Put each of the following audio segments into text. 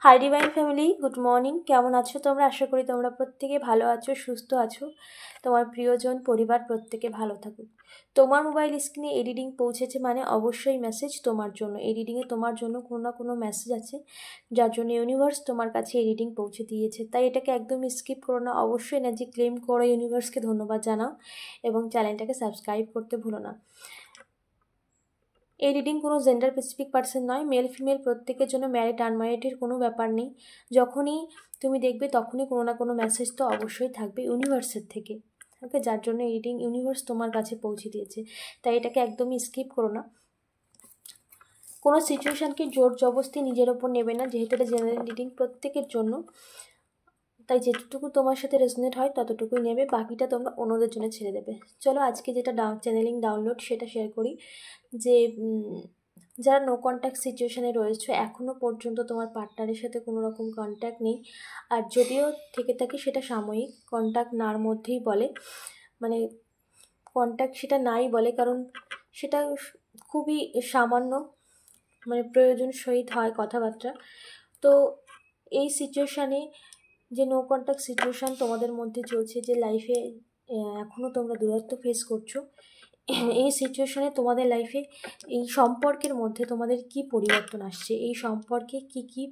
Hi divine family, good morning. কেমন আছো তোমরা? আশা করি তোমরা প্রত্যেকে ভালো আছো, সুস্থ আছো। তোমার প্রিয়জন, পরিবার প্রত্যেকে ভালো থাকুক। তোমার মোবাইল স্ক্রিনে এই রিডিং পৌঁছেছে মানে অবশ্যই মেসেজ তোমার জন্য। এই রিডিংয়ে তোমার জন্য কোনো না কোনো মেসেজ আছে, যার জন্য ইউনিভার্স তোমার কাছে এই রিডিং পৌঁছে দিয়েছে। তাই এটাকে একদম স্কিপ করো না, অবশ্যই এনার্জি ক্লেম করো, ইউনিভার্সকে ধন্যবাদ জানাও এবং চ্যানেলটাকে সাবস্ক্রাইব করতে ভুলো না। এই রিডিং কোনো জেন্ডার স্পেসিফিক পার্সন নয়, মেল ফিমেল প্রত্যেকের জন্য, ম্যারিড আনম্যারিডের কোনো ব্যাপার নেই। যখনই তুমি দেখবে তখনই কোনো না কোনো মেসেজ তো অবশ্যই থাকবে ইউনিভার্সের থেকে, ওকে, যার জন্য এই রিডিং ইউনিভার্স তোমার কাছে পৌঁছে দিয়েছে। তাই এটাকে একদমই স্কিপ করো না। কোনো সিচুয়েশানকে জোর জবরদস্তি নিজের ওপর নেবে না, যেহেতু এটা জেনারেল রিডিং প্রত্যেকের জন্য। তাই যেটুকু তোমার সাথে রেজোনেট হয় ততটুকুই নেবে, বাকিটা তোমরা অন্যদের জন্য ছেড়ে দেবে। চলো আজকে যেটা চ্যানেলিং ডাউনলোড সেটা শেয়ার করি। যে যারা নো কন্ট্যাক্ট সিচুয়েশানে রয়েছে, এখনও পর্যন্ত তোমার পার্টনারের সাথে কোনো রকম কন্ট্যাক্ট নেই, আর যদিও থেকে থাকে সেটা সাময়িক, কন্ট্যাক্ট নার মধ্যেই বলে, মানে কন্ট্যাক্ট সেটা নাই বলে, কারণ সেটা খুবই সামান্য, মানে প্রয়োজন সহিত হয় কথাবার্তা। তো এই সিচুয়েশানে যে নো কন্ট্যাক্ট সিচুয়েশান তোমাদের মধ্যে চলছে, যে লাইফে এখনও তোমরা দূরত্ব ফেস করছো, এই সিচুয়েশানে তোমাদের লাইফে এই সম্পর্কের মধ্যে তোমাদের কি পরিবর্তন আসছে, এই সম্পর্কে কি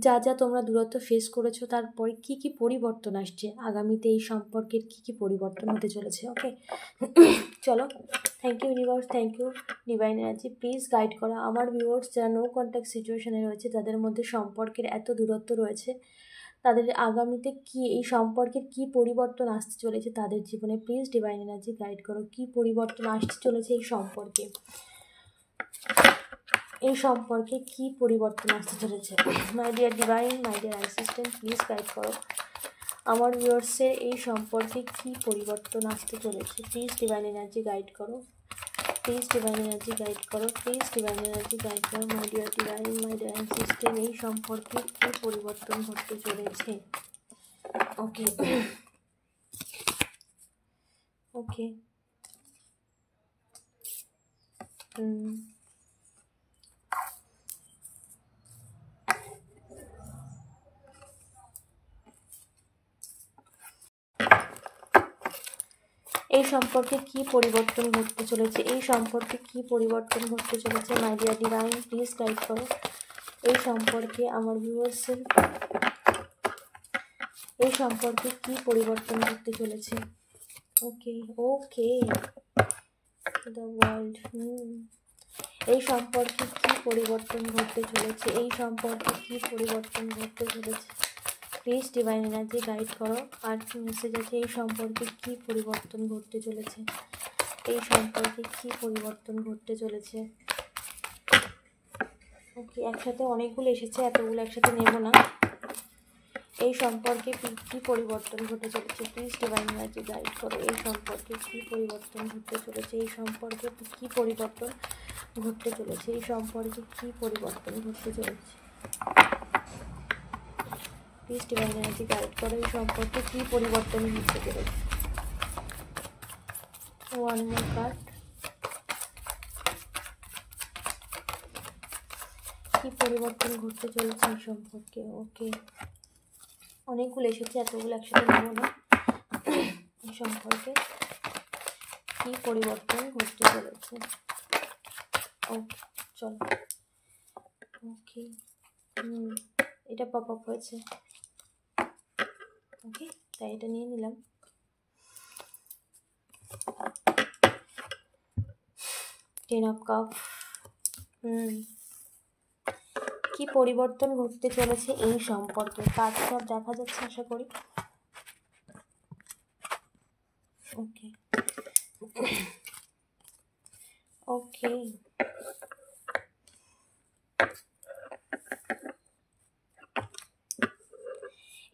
যা যা তোমরা দূরত্ব ফেস করেছো, তারপরে কি পরিবর্তন আসছে, আগামীতে এই সম্পর্কের কি পরিবর্তন হতে চলেছে। ওকে, চলো। Thank you universe, thank you divine energy, please guide করা আমার ভিউয়ার্স যারা নো কন্ট্যাক্ট সিচুয়েশানে রয়েছে, যাদের মধ্যে সম্পর্কের এত দূরত্ব রয়েছে, তাদের আগামীতে এই সম্পর্কের কি পরিবর্তন আসতে চলেছে তাদের জীবনে। প্লিজ ডিভাইন এনার্জি গাইড করো, কি পরিবর্তন আসতে চলেছে এই সম্পর্কে, কি পরিবর্তন আসতে চলেছে। My dear divine, my dear assistant, please guide করো আমার ভিউয়ার্সের এই সম্পর্কে কি পরিবর্তন আসতে চলেছে। প্লিজ ডিভাইন এনার্জি গাইড করো, প্লিজ ডিভাইন এনার্জি গাইড করো, প্লিজ ডিভাইন এনার্জি গাইড করো। My dear divine, my dear assistant, এই সম্পর্কে কি পরিবর্তন ঘটতে চলেছে। ওকে ওকে এই সম্পর্কে কি পরিবর্তন ঘটতে চলেছে, এই সম্পর্কে কি পরিবর্তন ঘটতে চলেছে। My dear divine, please guide করো এই সম্পর্কে আমার ভিউয়ার্সের, এই সম্পর্কে কি পরিবর্তন ঘটতে চলেছে। ওকে ওকে দ্য ওয়ার্ল্ড, এই সম্পর্কে কি পরিবর্তন ঘটতে চলেছে, এই সম্পর্কে কি পরিবর্তন ঘটতে চলেছে। প্লিজ ডিভাইন এনার্জি গাইড করো, আর কি মেসেজ আছে এই সম্পর্কে কি পরিবর্তন ঘটতে চলেছে, এই সম্পর্কে কি পরিবর্তন ঘটতে চলেছে। ওকে, একসাথে অনেকগুলো এসেছে, এতগুলো একসাথে নেব না। এই সম্পর্কে কি পরিবর্তন ঘটে চলেছে, প্লিজ ডিভাইন এনার্জি গাইড করো এই সম্পর্কে কি পরিবর্তন ঘটতে চলেছে, এই সম্পর্কে কি পরিবর্তন ঘটতে চলেছে, এই সম্পর্কে কি পরিবর্তন ঘটতে চলেছে। প্লিজ ডিভাইন এনার্জি গাইড করো এই সম্পর্কে কি পরিবর্তন ঘটতে চলেছে। ওয়ান মোর কার্ড, কি পরিবর্তন ঘটতে চলেছে এই সম্পর্কে। ওকে, অনেকগুলো এসেছে, এতগুলো একসাথে নেব না। এই সম্পর্কে কি পরিবর্তন ঘটতে চলেছে। ওকে চলো, ওকে এটা পপ আপ হয়েছে, ওকে, তাই এটা নিয়ে নিলাম। টেন অফ কাপ, কি পরিবর্তন ঘটতে চলেছে এই সম্পর্কে, কাজ সব দেখা যাচ্ছে আশা করি। ওকে ওকে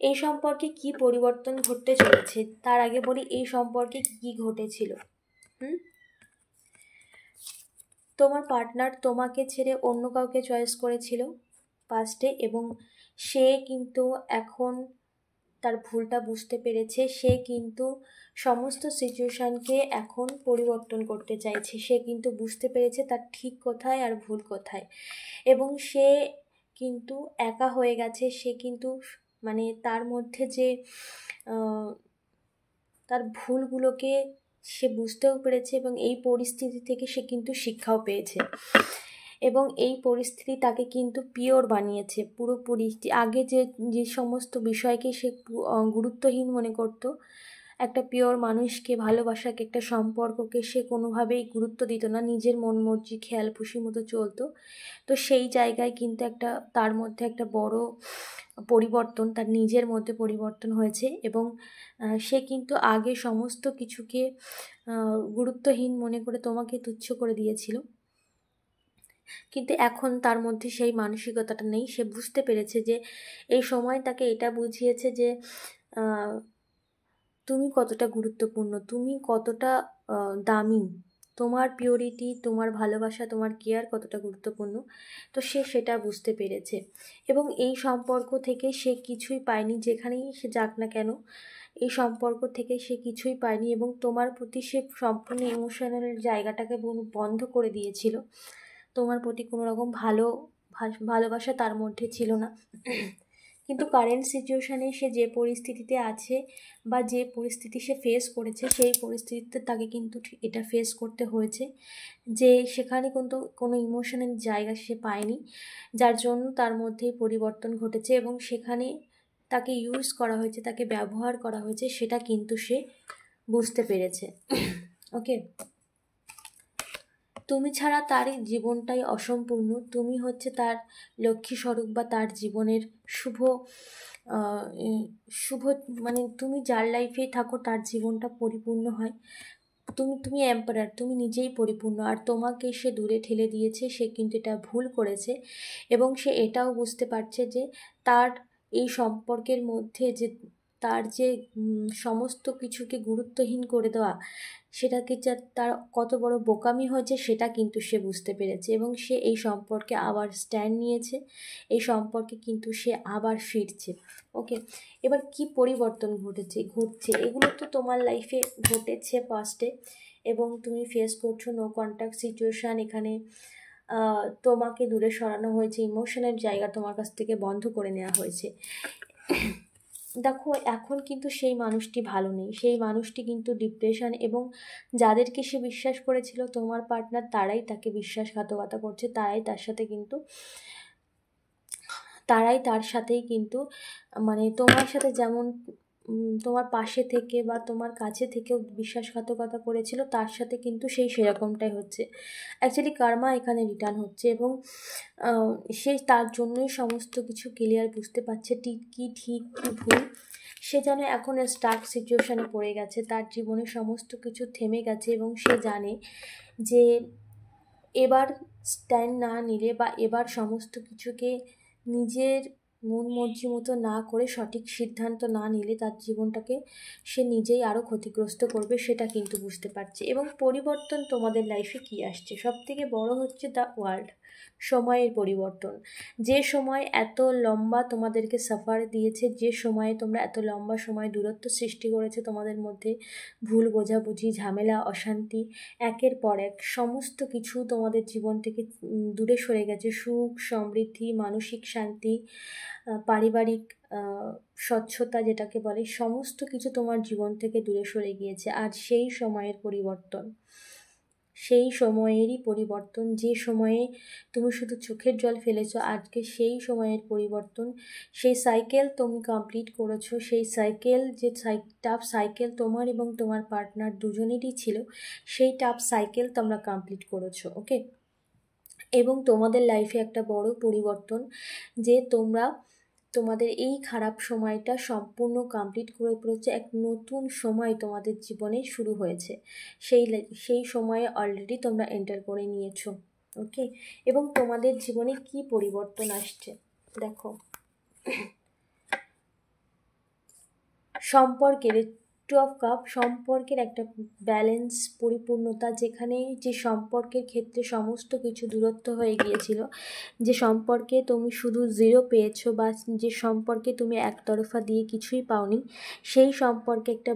এই সম্পর্কে কি পরিবর্তন ঘটতে চলেছে, তার আগে বলি এই সম্পর্কে কি ঘটেছিল। তোমার পার্টনার তোমাকে ছেড়ে অন্য কাউকে চয়েস করেছিল পাস্টে, এবং সে কিন্তু এখন তার ভুলটা বুঝতে পেরেছে, সে কিন্তু সমস্ত সিচুয়েশানকে এখন পরিবর্তন করতে চাইছে, সে কিন্তু বুঝতে পেরেছে তার ঠিক কোথায় আর ভুল কোথায়, এবং সে কিন্তু একা হয়ে গেছে। সে কিন্তু মানে তার মধ্যে যে তার ভুলগুলোকে সে বুঝতেও পেরেছে এবং এই পরিস্থিতি থেকে সে কিন্তু শিক্ষাও পেয়েছে এবং এই পরিস্থিতি তাকে কিন্তু পিওর বানিয়েছে পুরোপুরি। আগে যে যে সমস্ত বিষয়কে সে গুরুত্বহীন মনে করত, একটা পিওর মানুষকে, ভালোবাসাকে, একটা সম্পর্ককে সে কোনোভাবেই গুরুত্ব দিত না, নিজের মন মর্জি খেয়াল খুশি মতো চলতো। তো সেই জায়গায় কিন্তু একটা তার মধ্যে একটা বড় পরিবর্তন, তার নিজের মধ্যে পরিবর্তন হয়েছে এবং সে কিন্তু আগে সমস্ত কিছুকে গুরুত্বহীন মনে করে তোমাকে তুচ্ছ করে দিয়েছিল, কিন্তু এখন তার মধ্যে সেই মানসিকতাটা নেই। সে বুঝতে পেরেছে যে এই সময় তাকে এটা বুঝিয়েছে যে তুমি কতটা গুরুত্বপূর্ণ, তুমি কতটা দামি, তোমার পিওরিটি, তোমার ভালোবাসা, তোমার কেয়ার কতটা গুরুত্বপূর্ণ। তো সে সেটা বুঝতে পেরেছে এবং এই সম্পর্ক থেকে সে কিছুই পায়নি, যেখানেই সে যাক না কেন এই সম্পর্ক থেকে সে কিছুই পায়নি এবং তোমার প্রতি সে সম্পূর্ণ ইমোশনাল জায়গাটাকে বন্ধ করে দিয়েছিল। তোমার প্রতি কোনো রকম ভালোবাসা তার মধ্যে ছিল না। কিন্তু কারেন্ট সিচুয়েশানে সে যে পরিস্থিতিতে আছে বা যে পরিস্থিতি সে ফেস করেছে, সেই পরিস্থিতিতে তাকে কিন্তু এটা ফেস করতে হয়েছে যে সেখানে কিন্তু কোনো ইমোশনাল জায়গা সে পায়নি, যার জন্য তার মধ্যেই পরিবর্তন ঘটেছে এবং সেখানে তাকে ইউজ করা হয়েছে, তাকে ব্যবহার করা হয়েছে, সেটা কিন্তু সে বুঝতে পেরেছে। ওকে, তুমি ছাড়া তার জীবনটাই অসম্পূর্ণ, তুমি হচ্ছে তার লক্ষ্মী স্বরূপ বা তার জীবনের শুভ শুভ মানে তুমি যার লাইফে থাকো তার জীবনটা পরিপূর্ণ হয়। তুমি এম্পারার, তুমি নিজেই পরিপূর্ণ, আর তোমাকে সে দূরে ঠেলে দিয়েছে, সে কিন্তু এটা ভুল করেছে এবং সে এটাও বুঝতে পারছে যে তার এই সম্পর্কের মধ্যে যে তার যে সমস্ত কিছুকে গুরুত্বহীন করে দেওয়া, সেটাকে তার কত বড় বোকামি হয়েছে সেটা কিন্তু সে বুঝতে পেরেছে এবং সে এই সম্পর্কে আবার স্ট্যান্ড নিয়েছে, এই সম্পর্কে কিন্তু সে আবার ফিরছে। ওকে, এবার কি পরিবর্তন ঘটছে এগুলো তো তোমার লাইফে ঘটেছে পাস্টে এবং তুমি ফেস করছো নো কন্ট্যাক্ট সিচুয়েশান। এখানে তোমাকে দূরে সরানো হয়েছে, ইমোশনের জায়গা তোমার কাছ থেকে বন্ধ করে নেওয়া হয়েছে। দেখো এখন কিন্তু সেই মানুষটি ভালো নেই, সেই মানুষটি কিন্তু ডিপ্রেশন এবং যাদেরকে সে বিশ্বাস করেছিল তোমার পার্টনার, তারাই তাকে বিশ্বাসঘাতকতা করছে, তারাই তার সাথেই কিন্তু মানে তোমার সাথে যেমন তোমার পাশে থেকে বা তোমার কাছে থেকেও বিশ্বাসঘাতকতা করেছিল, তার সাথে কিন্তু সেরকমটাই হচ্ছে। অ্যাকচুয়ালি কার্মা এখানে রিটার্ন হচ্ছে এবং সে তার জন্যই সমস্ত কিছু ক্লিয়ার বুঝতে পারছে কি ঠিক কি ভুল। সে যেন এখন স্টাক সিচুয়েশানে পড়ে গেছে, তার জীবনে সমস্ত কিছু থেমে গেছে এবং সে জানে যে এবার স্ট্যান্ড না নিলে বা এবার সমস্ত কিছুকে নিজের মন মর্জি মতো না করে সঠিক সিদ্ধান্ত না নিলে তার জীবনটাকে সে নিজেই আরও ক্ষতিগ্রস্ত করবে, সেটা কিন্তু বুঝতে পারছে। এবং পরিবর্তন তোমাদের লাইফে কী আসছে, সবথেকে বড় হচ্ছে দ্য ওয়ার্ল্ড, সময়ের পরিবর্তন। যে সময় এত লম্বা তোমাদেরকে সাফার দিয়েছে, যে সময়ে তোমরা এত লম্বা সময় দূরত্ব সৃষ্টি করেছে তোমাদের মধ্যে, ভুল বোঝাবুঝি, ঝামেলা, অশান্তি, একের পর এক সমস্ত কিছু তোমাদের জীবন থেকে দূরে সরে গেছে। সুখ, সমৃদ্ধি, মানসিক শান্তি, পারিবারিক স্বচ্ছতা যেটাকে বলে, সমস্ত কিছু তোমার জীবন থেকে দূরে সরে গিয়েছে। আজ সেই সময়ের পরিবর্তন, সেই সময়েরই পরিবর্তন, যে সময়ে তুমি শুধু চোখের জল ফেলেছ, আজকে সেই সময়ের পরিবর্তন। সেই সাইকেল তুমি কমপ্লিট করেছো, সেই সাইকেল যে টাফ সাইকেল তোমার এবং তোমার পার্টনার দুজনেরই ছিল, সেই টাফ সাইকেল তোমরা কমপ্লিট করেছো। ওকে, এবং তোমাদের লাইফে একটা বড় পরিবর্তন যে তোমাদের এই খারাপ সময়টা সম্পূর্ণ কমপ্লিট করে পড়েছে, এক নতুন সময় তোমাদের জীবনে শুরু হয়েছে, সেই সময়ে অলরেডি তোমরা এন্টার করে নিয়েছো। ওকে, এবং তোমাদের জীবনে কি পরিবর্তন আসছে দেখো। সম্পর্কের টু অফ কাপ, সম্পর্কের একটা ব্যালেন্স, পরিপূর্ণতা, যেখানে যে সম্পর্কের ক্ষেত্রে সমস্ত কিছু দূরত্ব হয়ে গিয়েছিল, যে সম্পর্কে তুমি শুধু জিরো পেয়েছো বা যে সম্পর্কে তুমি একতরফা দিয়ে কিছুই পাওনি, সেই সম্পর্কে একটা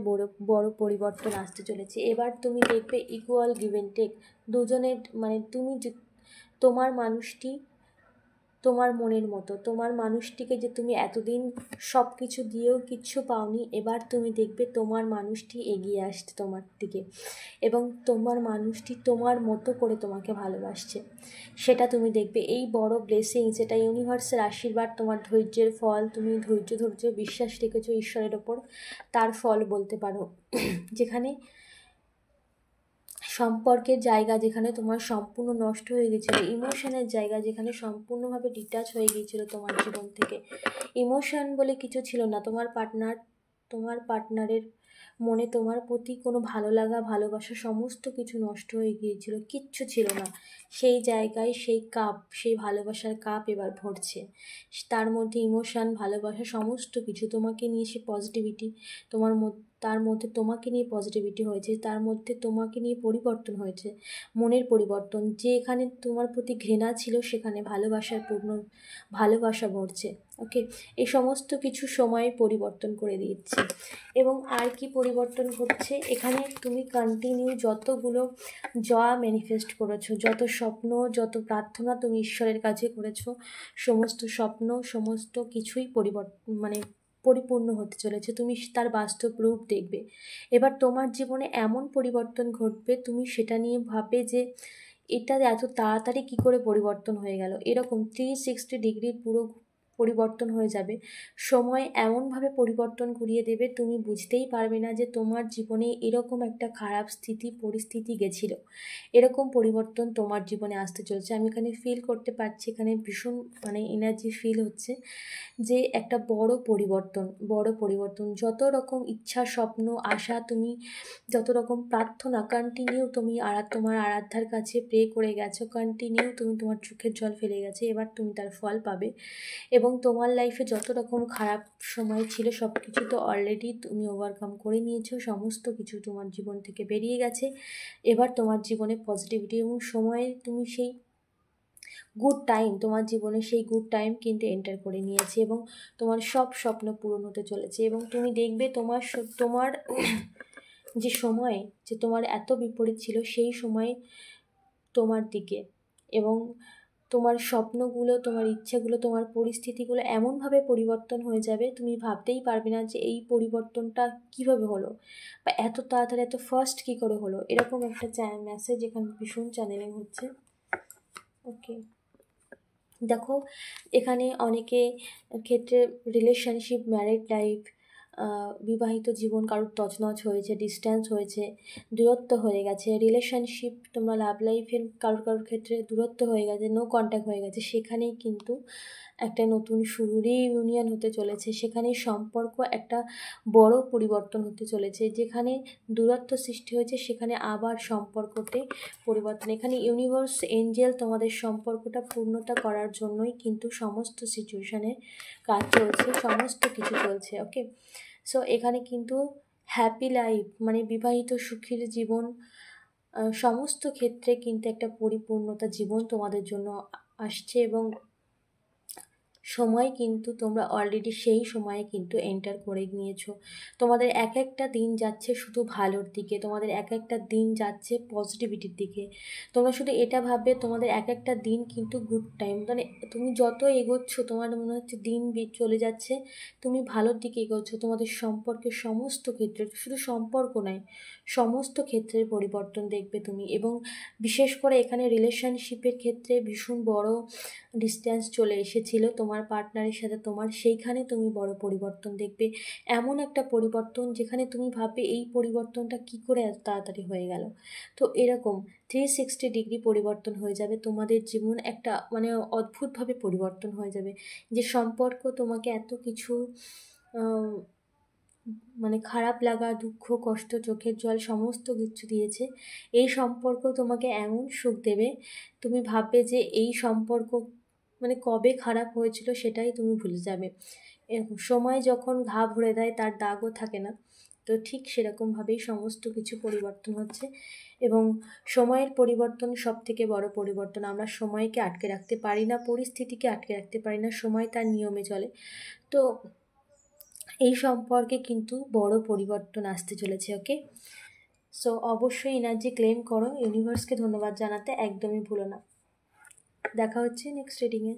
বড় পরিবর্তন আসতে চলেছে। এবার তুমি দেখবে ইকুয়াল গিভ অ্যান্ড টেক, দুজনের মানে তোমার মানুষটি তোমার মনের মতো। তোমার মানুষটিকে যে তুমি এতদিন সব কিছু দিয়েও কিচ্ছু পাওনি, এবার তুমি দেখবে তোমার মানুষটি এগিয়ে আসছে তোমার দিকে, এবং তোমার মানুষটি তোমার মতো করে তোমাকে ভালোবাসছে, সেটা তুমি দেখবে। এই বড় ব্লেসিং, যেটা ইউনিভার্সের আশীর্বাদ, তোমার ধৈর্যের ফল, তুমি ধৈর্য বিশ্বাস রেখেছো ঈশ্বরের ওপর, তার ফল বলতে পারো। যেখানে সম্পর্কের জায়গা যেখানে তোমার সম্পূর্ণ নষ্ট হয়ে গেছিলো, ইমোশনের জায়গা যেখানে সম্পূর্ণভাবে ডিটাচ হয়ে গিয়েছিলো তোমার জীবন থেকে, ইমোশন বলে কিছু ছিল না। তোমার পার্টনারের মনে তোমার প্রতি কোনো ভালো লাগা ভালোবাসা সমস্ত কিছু নষ্ট হয়ে গিয়েছিল, কিচ্ছু ছিল না। সেই জায়গায় সেই ভালোবাসার কাপ এবার ভরছে। তার মধ্যে ইমোশন, ভালোবাসা সমস্ত কিছু, তোমাকে নিয়ে সে পজিটিভিটি, তার মধ্যে তোমাকে নিয়ে পজিটিভিটি হয়েছে, তার মধ্যে তোমাকে নিয়ে পরিবর্তন হয়েছে, মনের পরিবর্তন। যে এখানে তোমার প্রতি ঘৃণা ছিল সেখানে ভালোবাসা ভরছে। ওকে, এই সমস্ত কিছু সময়ে পরিবর্তন করে দিচ্ছে। এবং আর কি পরিবর্তন ঘটছে এখানে, তুমি কন্টিনিউ যতগুলো ম্যানিফেস্ট করেছো, যত স্বপ্ন, যত প্রার্থনা তুমি ঈশ্বরের কাছে করেছো, সমস্ত স্বপ্ন, সমস্ত কিছুই পরিপূর্ণ হতে চলেছে। তুমি তার বাস্তব রূপ দেখবে। এবার তোমার জীবনে এমন পরিবর্তন ঘটবে, তুমি সেটা নিয়ে ভাববে যে এটা এত তাড়াতাড়ি কী করে পরিবর্তন হয়ে গেল। এরকম 360 ডিগ্রি পুরো পরিবর্তন হয়ে যাবে। সময় এমনভাবে পরিবর্তন করিয়ে দেবে, তুমি বুঝতেই পারবে না যে তোমার জীবনে এরকম একটা খারাপ পরিস্থিতি গেছিলো। এরকম পরিবর্তন তোমার জীবনে আসতে চলছে। আমি এখানে ফিল করতে পারছি, এখানে ভীষণ এনার্জি ফিল হচ্ছে যে একটা বড় পরিবর্তন। যত রকম ইচ্ছা, স্বপ্ন, আশা, তুমি যত রকম প্রার্থনা কন্টিনিউ তুমি তোমার আরাধ্যার কাছে প্রে করে গেছো, কন্টিনিউ তুমি তোমার চোখের জল ফেলে গেছে, এবার তুমি তার ফল পাবে। এবং তোমার লাইফে যত রকম খারাপ সময় ছিল সব কিছু তো অলরেডি তুমি ওভারকাম করে নিয়েছো, সমস্ত কিছু তোমার জীবন থেকে বেরিয়ে গেছে। এবার তোমার জীবনে পজিটিভিটি এবং সময়ে তুমি সেই তোমার জীবনে সেই গুড টাইম কিন্তু এন্টার করে নিয়েছে, এবং তোমার সব স্বপ্ন পূরণ হতে চলেছে। এবং তুমি দেখবে তোমার যে সময়, যে তোমার এত বিপরীত ছিল, সেই সময় তোমার দিকে, এবং তোমার স্বপ্নগুলো, তোমার ইচ্ছেগুলো, তোমার পরিস্থিতিগুলো এমনভাবে পরিবর্তন হয়ে যাবে, তুমি ভাবতেই পারবে না যে এই পরিবর্তনটা কিভাবে হলো, বা এত তাড়াতাড়ি এত ফাস্ট কী করে হলো। এরকম একটা মেসেজ এখানে ভীষণ চ্যানেলিং হচ্ছে। ওকে, দেখো এখানে অনেকে ক্ষেত্রে রিলেশনশিপ, ম্যারিড লাইফ, বিবাহিত জীবন কারোর তছনছ হয়েছে, ডিস্ট্যান্স হয়েছে, দূরত্ব হয়ে গেছে। রিলেশনশিপ, তোমরা লাভ লাইফের কারোর ক্ষেত্রে দূরত্ব হয়ে গেছে, নো কন্ট্যাক্ট হয়ে গেছে, সেখানেই কিন্তু একটা নতুন শুরু, রিইউনিয়ন হতে চলেছে। সেখানে সম্পর্ক একটা বড় পরিবর্তন হতে চলেছে। যেখানে দূরত্ব সৃষ্টি হয়েছে সেখানে আবার সম্পর্কতে পরিবর্তন। এখানে ইউনিভার্স, এঞ্জেল তোমাদের সম্পর্কটা পূর্ণতা করার জন্যই কিন্তু সমস্ত সিচুয়েশানে কাজ চলছে, সমস্ত কিছু চলছে। ওকে, সো এখানে কিন্তু হ্যাপি লাইফ, বিবাহিত সুখীর জীবন, সমস্ত ক্ষেত্রে কিন্তু একটা পরিপূর্ণতা জীবন তোমাদের জন্য আসছে। এবং সময় কিন্তু তোমরা অলরেডি সেই সময়ে কিন্তু এন্টার করে নিয়েছো। তোমাদের এক একটা দিন যাচ্ছে শুধু ভালোর দিকে, তোমাদের এক একটা দিন যাচ্ছে পজিটিভিটির দিকে। তোমরা শুধু এটা ভাববে তোমাদের এক একটা দিন কিন্তু গুড টাইম, তুমি যত এগোচ্ছ তোমার মনে হচ্ছে দিন চলে যাচ্ছে, তুমি ভালোর দিকে এগোচ্ছ। তোমাদের সম্পর্কের সমস্ত ক্ষেত্রে, শুধু সম্পর্ক নয়, সমস্ত ক্ষেত্রের পরিবর্তন দেখবে তুমি। এবং বিশেষ করে এখানে রিলেশনশিপের ক্ষেত্রে ভীষণ বড় ডিস্ট্যান্স চলে এসেছিলো তোমার পার্টনারের সাথে তোমার, সেইখানে তুমি বড় পরিবর্তন দেখবে। এমন একটা পরিবর্তন যেখানে তুমি ভাববে এই পরিবর্তনটা কী করে এত তাড়াতাড়ি হয়ে গেল। তো এরকম 360 ডিগ্রি পরিবর্তন হয়ে যাবে তোমাদের জীবন, একটা অদ্ভুতভাবে পরিবর্তন হয়ে যাবে। যে সম্পর্ক তোমাকে এত কিছু খারাপ লাগা, দুঃখ, কষ্ট, চোখের জল সমস্ত কিছু দিয়েছে, এই সম্পর্ক তোমাকে এমন সুখ দেবে, তুমি ভাববে যে এই সম্পর্ক কবে খারাপ হয়েছিল সেটাই তুমি ভুলে যাবে। এরকম সময় যখন ঘা ভরে দেয় তার দাগও থাকে না, তো ঠিক সেরকমভাবেই সমস্ত কিছু পরিবর্তন হচ্ছে। এবং সময়ের পরিবর্তন সবথেকে বড় পরিবর্তন। আমরা সময়কে আটকে রাখতে পারি না, পরিস্থিতিকে আটকে রাখতে পারি না, সময় তার নিয়মে চলে। তো এই সম্পর্কে কিন্তু বড় পরিবর্তন আসতে চলেছে। ওকে, সো অবশ্যই এনার্জি ক্লেম করো, ইউনিভার্সকে ধন্যবাদ জানাতে একদমই ভুলো না। দেখা হচ্ছে নেক্সট রিডিংয়ে।